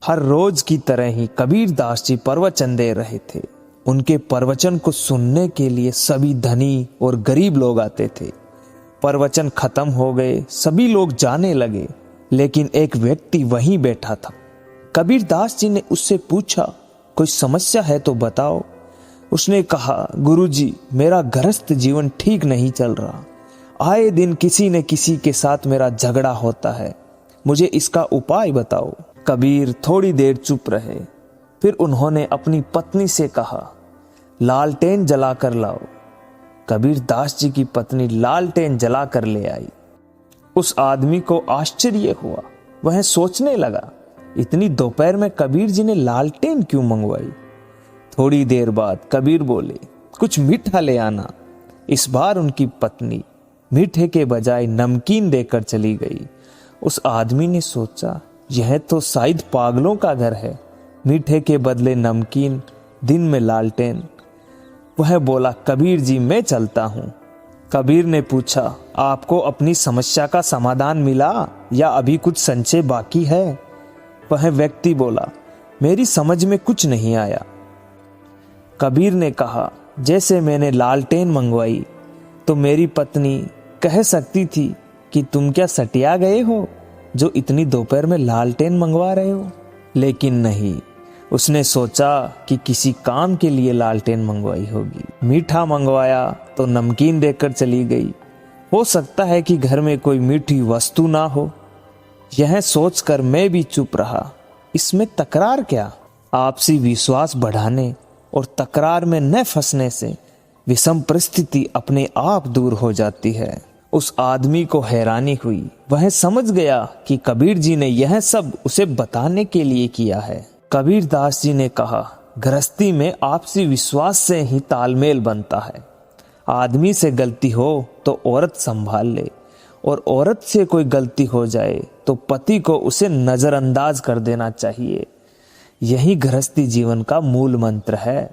हर रोज की तरह ही कबीर दास जी प्रवचन दे रहे थे। उनके प्रवचन को सुनने के लिए सभी धनी और गरीब लोग आते थे। प्रवचन खत्म हो गए, सभी लोग जाने लगे, लेकिन एक व्यक्ति वहीं बैठा था। कबीर दास जी ने उससे पूछा, कोई समस्या है तो बताओ। उसने कहा, गुरुजी, मेरा गृहस्थ जीवन ठीक नहीं चल रहा। आए दिन किसी न किसी के साथ मेरा झगड़ा होता है, मुझे इसका उपाय बताओ। कबीर थोड़ी देर चुप रहे, फिर उन्होंने अपनी पत्नी से कहा, लालटेन जला कर लाओ। कबीर दास जी की पत्नी लालटेन जला कर ले आई। उस आदमी को आश्चर्य हुआ। वह सोचने लगा, इतनी दोपहर में कबीर जी ने लालटेन क्यों मंगवाई। थोड़ी देर बाद कबीर बोले, कुछ मीठा ले आना। इस बार उनकी पत्नी मीठे के बजाय नमकीन देकर चली गई। उस आदमी ने सोचा, यह तो शायद पागलों का घर है, मीठे के बदले नमकीन, दिन में लालटेन। वह बोला, कबीर जी मैं चलता हूँ। कबीर ने पूछा, आपको अपनी समस्या का समाधान मिला या अभी कुछ संशय बाकी है। वह व्यक्ति बोला, मेरी समझ में कुछ नहीं आया। कबीर ने कहा, जैसे मैंने लालटेन मंगवाई तो मेरी पत्नी कह सकती थी कि तुम क्या सटिया गए हो जो इतनी दोपहर में लालटेन मंगवा रहे हो, लेकिन नहीं, उसने सोचा कि किसी काम के लिए लालटेन मंगवाई होगी। मीठा मंगवाया तो नमकीन देकर चली गई। हो सकता है कि घर में कोई मीठी वस्तु ना हो। यह सोचकर मैं भी चुप रहा। इसमें तकरार क्या। आपसी विश्वास बढ़ाने और तकरार में न फंसने से विषम परिस्थिति अपने आप दूर हो जाती है। उस आदमी को हैरानी हुई। वह समझ गया कि कबीर जी ने यह सब उसे बताने के लिए किया है। कबीर दास जी ने कहा, गृहस्थी में आपसी विश्वास से ही तालमेल बनता है। आदमी से गलती हो तो औरत संभाल ले, और औरत से कोई गलती हो जाए तो पति को उसे नजरअंदाज कर देना चाहिए। यही गृहस्थी जीवन का मूल मंत्र है।